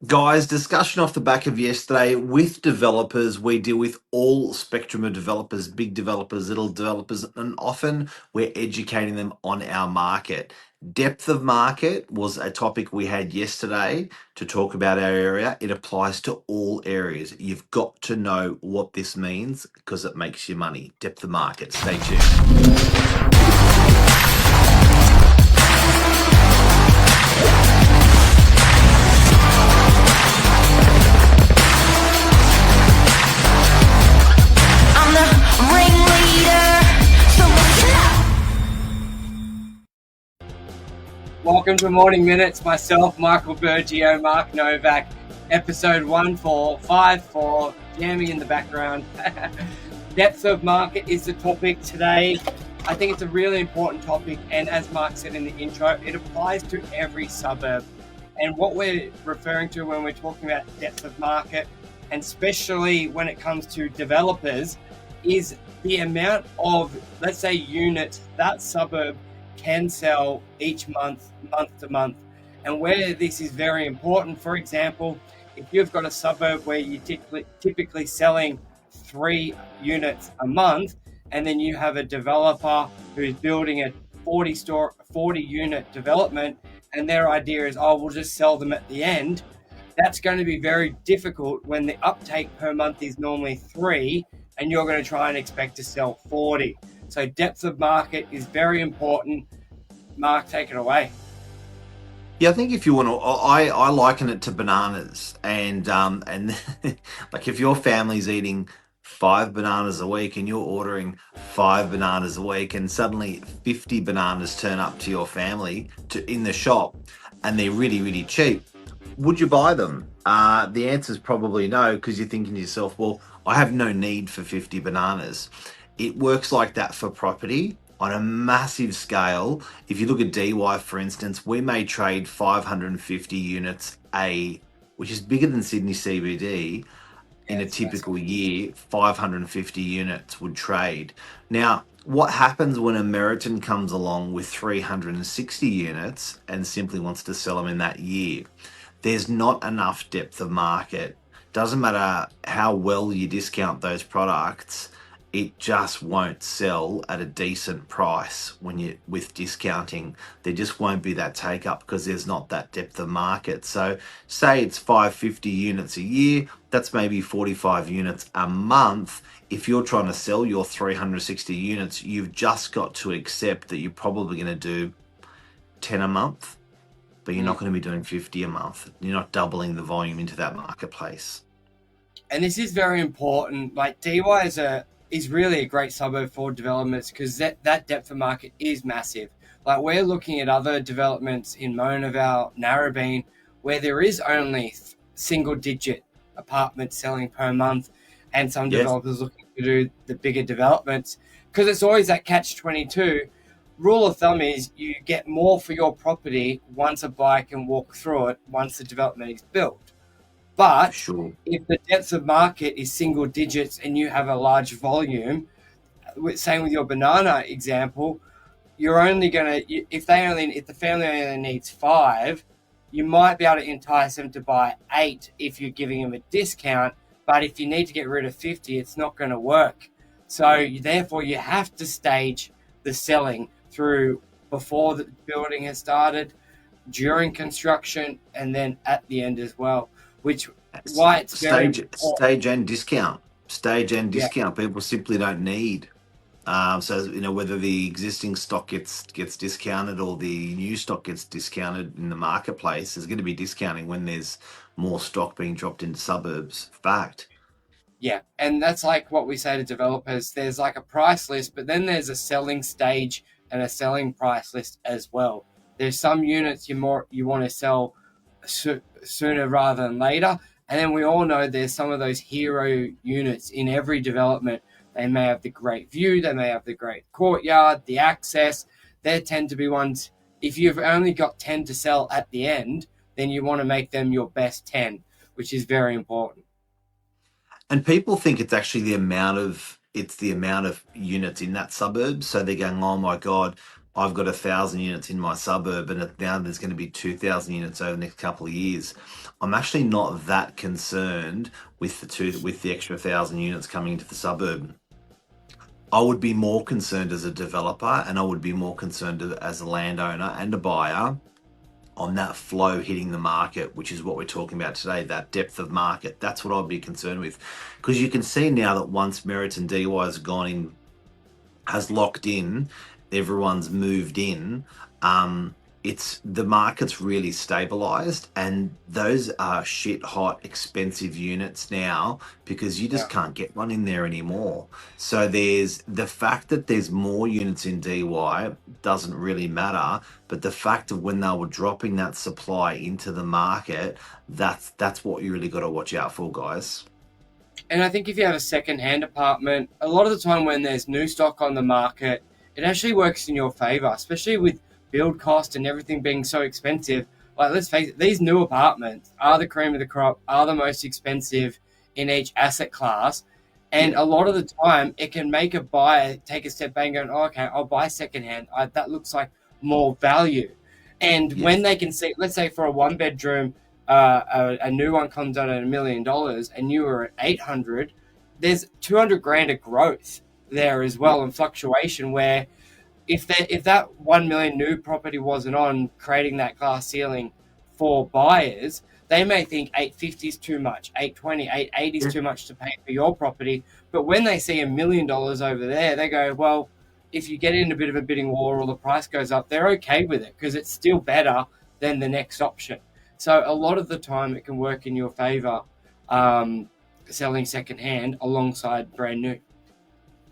Guys, discussion off the back of yesterday with developers. We deal with all spectrum of developers, big developers, little developers, and often we're educating them on our market. Depth of market was a topic we had yesterday to talk about our area. It applies to all areas. You've got to know what this means because it makes you money. Depth of market. Stay tuned. I'm the ringleader, so listen up. Welcome to Morning Minutes. Myself, Michael Bergio, Mark Novak, episode 1454, jamming in the background. Depth of market is the topic today. I think it's a really important topic, and as Mark said in the intro, it applies to every suburb. And what we're referring to when we're talking about depth of market, and especially when it comes to developers, is the amount of, let's say, units that suburb can sell each month, month to month. And where this is very important, for example, if you've got a suburb where you're typically selling 3 units a month, and then you have a developer who's building a 40 unit development, and their idea is, oh, we'll just sell them at the end. That's going to be very difficult when the uptake per month is normally 3, and you're going to try and expect to sell 40. So depth of market is very important. Mark, take it away. Yeah, I think if you want to, I liken it to bananas, and like if your family's eating 5 bananas a week and you're ordering 5 bananas a week, and suddenly 50 bananas turn up to your family in the shop, and they're really really cheap, would you buy them? The answer is probably no, because you're thinking to yourself, well, I have no need for 50 bananas. It works like that for property on a massive scale. If you look at DY, for instance, we may trade 550 units which is bigger than Sydney CBD. In a typical year, 550 units would trade. Now, what happens when a Meriton comes along with 360 units and simply wants to sell them in that year? There's not enough depth of market. Doesn't matter how well you discount those products, it just won't sell at a decent price with discounting. There just won't be that take up because there's not that depth of market. So say it's 550 units a year, that's maybe 45 units a month. If you're trying to sell your 360 units, you've just got to accept that you're probably going to do 10 a month, but you're not going to be doing 50 a month. You're not doubling the volume into that marketplace. And this is very important. Like DY is really a great suburb for developments because that depth of market is massive. Like we're looking at other developments in Mona Vale, Narrabeen, where there is only single digit apartments selling per month, and some developers looking to do the bigger developments, because it's always that catch-22. Rule of thumb is you get more for your property once a buyer can walk through it once the development is built. But Sure. if the depth of market is single digits and you have a large volume, same with your banana example, you're only going to, if the family only needs 5, you might be able to entice them to buy 8 if you're giving them a discount. But if you need to get rid of 50, it's not going to work. So therefore, you have to stage the selling through before the building has started, during construction, and then at the end as well. Which why it's very stage and discount. People simply don't need. So whether the existing stock gets discounted or the new stock gets discounted in the marketplace, there's going to be discounting when there's more stock being dropped into suburbs. Fact. Yeah, and that's like what we say to developers. There's like a price list, but then there's a selling stage and a selling price list as well. There's some units you want to sell sooner rather than later, and then we all know there's some of those hero units in every development. They may have the great view, they may have the great courtyard, the access. They tend to be ones, if you've only got 10 to sell at the end, then you want to make them your best 10, which is very important. And people think it's actually the amount of units in that suburb. So they're going, oh my God, I've got 1,000 units in my suburb, and now there's going to be 2,000 units over the next couple of years. I'm actually not that concerned with the extra 1,000 units coming into the suburb. I would be more concerned as a developer, and I would be more concerned as a landowner and a buyer on that flow hitting the market, which is what we're talking about today, that depth of market. That's what I'd be concerned with. Because you can see now that once Merits and DY has gone in, has locked in, everyone's moved in, it's the market's really stabilized, and those are shit hot expensive units now because you just can't get one in there anymore. So there's the fact that there's more units in DY doesn't really matter, but the fact of when they were dropping that supply into the market, that's what you really got to watch out for, guys. And I think if you have a second-hand apartment, a lot of the time when there's new stock on the market, it actually works in your favor, especially with build cost and everything being so expensive. Like, let's face it, these new apartments are the cream of the crop, are the most expensive in each asset class. And a lot of the time, it can make a buyer take a step back and go, oh, okay, I'll buy secondhand. That looks like more value. And when they can see, let's say for a one-bedroom, a new one comes out at $1 million and you were at 800, there's 200 grand of growth there as well, and fluctuation, where if that 1 million new property wasn't on, creating that glass ceiling for buyers, they may think 850 is too much, 820, 880 is too much to pay for your property. But when they see $1 million over there, they go, well, if you get in a bit of a bidding war or the price goes up, they're okay with it because it's still better than the next option. So a lot of the time it can work in your favor, selling secondhand alongside brand new.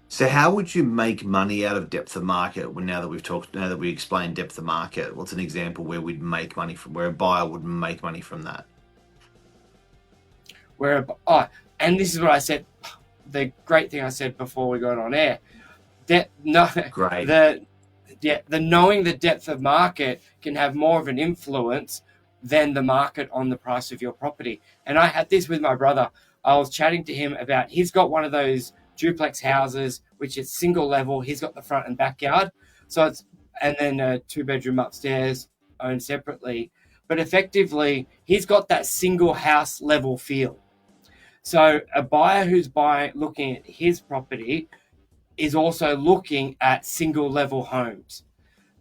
So how would you make money out of depth of market now that we explained depth of market? What's an example where we'd make money from, where a buyer would make money from that? And this is what I said, the great thing I said before we got on air. Great. The knowing the depth of market can have more of an influence than the market on the price of your property. And I had this with my brother. I was chatting to him about, he's got one of those duplex houses, which is single level. He's got the front and backyard. And then a 2-bedroom upstairs owned separately. But effectively, he's got that single house level feel. So a buyer who's looking at his property is also looking at single level homes.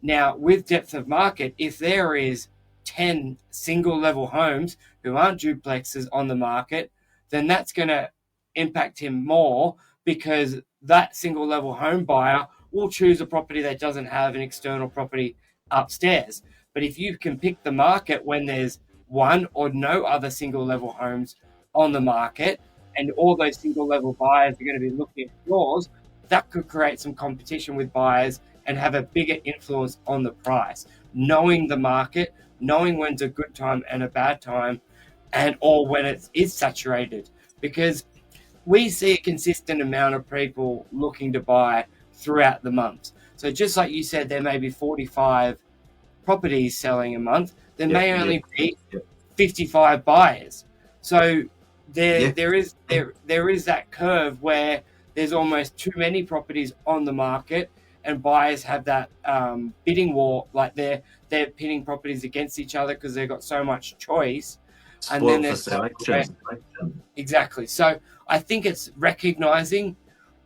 Now, with depth of market, if there is 10 single level homes who aren't duplexes on the market, then that's going to impact him more, because that single level home buyer will choose a property that doesn't have an external property upstairs. But if you can pick the market when there's one or no other single level homes on the market, and all those single level buyers are going to be looking at yours, that could create some competition with buyers and have a bigger influence on the price. Knowing the market, knowing when's a good time and a bad time, or when it is saturated, because we see a consistent amount of people looking to buy throughout the month. So just like you said, there may be 45 properties selling a month. There may only be 55 buyers. So there is that curve where there's almost too many properties on the market, and buyers have that bidding war, like they're pitting properties against each other because they've got so much choice. And then there's selection. Exactly. So I think it's recognizing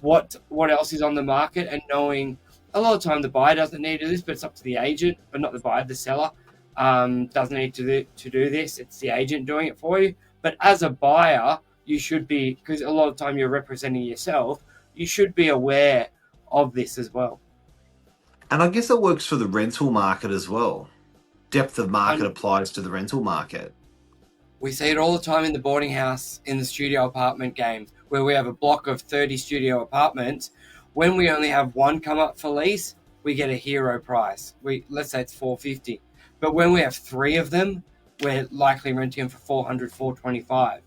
what else is on the market, and knowing a lot of the time the buyer doesn't need to do this, but it's up to the agent, but not the buyer. The seller doesn't need to do this. It's the agent doing it for you. But as a buyer, you should be, because a lot of the time you're representing yourself, you should be aware of this as well. And I guess it works for the rental market as well. Depth of market applies to the rental market. We see it all the time in the boarding house, in the studio apartment game, where we have a block of 30 studio apartments. When we only have one come up for lease, we get a hero price. Let's say it's $450. But when we have 3 of them, we're likely renting them for $400, $425,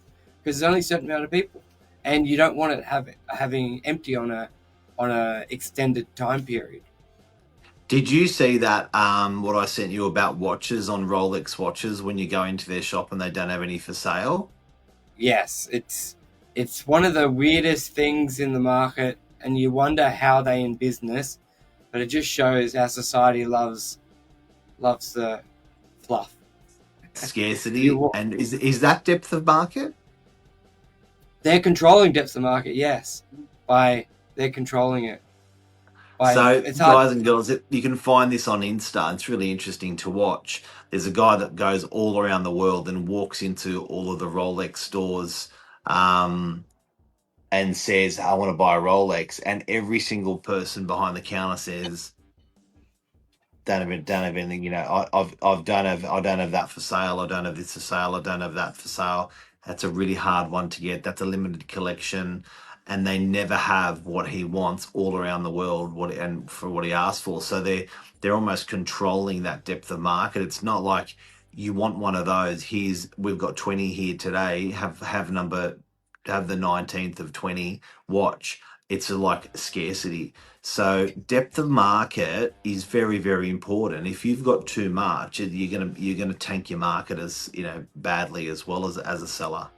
because there's only a certain amount of people, and you don't want it having empty on a extended time period. Did you see that what I sent you about watches on Rolex watches when you go into their shop and they don't have any for sale? Yes, it's one of the weirdest things in the market, and you wonder how they in business. but it just shows our society loves the fluff. Scarcity, and is that depth of market? They're controlling depth of market, yes, they're controlling it. So, It's hard. guys and girls, you can find this on Insta. It's really interesting to watch. There's a guy that goes all around the world and walks into all of the Rolex stores, and says, "I want to buy a Rolex," and every single person behind the counter says, don't have anything. I don't have that for sale. I don't have this for sale. I don't have that for sale. That's a really hard one to get. That's a limited collection, and they never have what he wants all around the world. And for what he asked for, so they're almost controlling that depth of market. It's not like you want one of those. We've got 20 here today. Have the 19th of 20 watch. It's like scarcity. So depth of market is very, very important. If you've got too much, you're gonna tank your market as badly as well as a seller.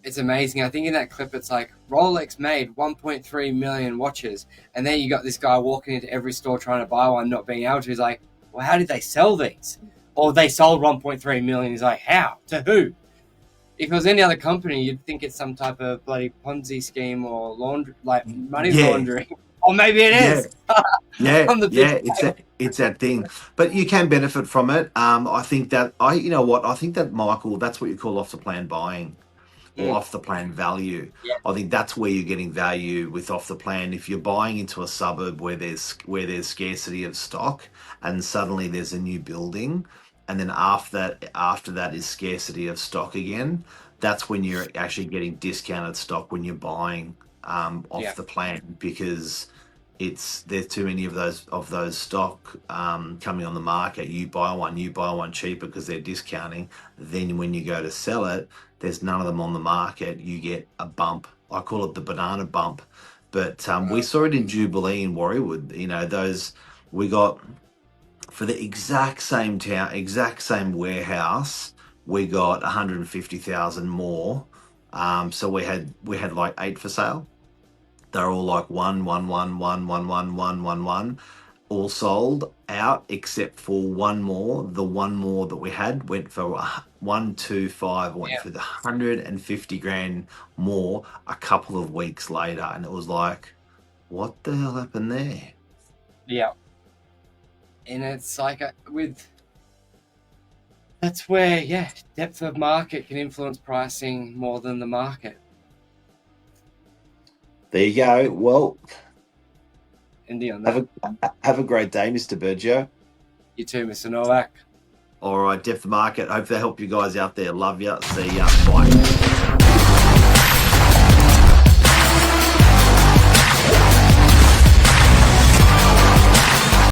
It's amazing. I think in that clip, it's like Rolex made 1.3 million watches, and then you got this guy walking into every store trying to buy one, not being able to. He's like, well, how did they sell these? Or they sold 1.3 million. He's like, how? To who? If it was any other company, you'd think it's some type of bloody Ponzi scheme or money laundering. Or maybe it is. It's that thing. But you can benefit from it. I think that Michael, that's what you call off the plan buying. Or off the plan value. Yeah. I think that's where you're getting value with off the plan. If you're buying into a suburb where there's scarcity of stock, and suddenly there's a new building, and then after that is scarcity of stock again, that's when you're actually getting discounted stock when you're buying off the plan, because there's too many of those stock coming on the market. You buy one cheaper because they're discounting. Then when you go to sell it, there's none of them on the market. You get a bump. I call it the banana bump. But we saw it in Jubilee in Warriewood. We got, for the exact same town, exact same warehouse, we got 150,000 more. So we had like 8 for sale. They're all like 1, 1, 1, 1, 1, 1, 1, 1, 1, all sold out except for one more. The one more that we had went for 125, went for the 150 grand more a couple of weeks later, and it was like, what the hell happened there? Yeah, and it's like that's where depth of market can influence pricing more than the market. There you go. Well, Indy on that. Have a great day, Mr. Bergio. You too, Mr. Novak. All right, depth of market. Hope they help you guys out there. Love ya. See ya. Bye.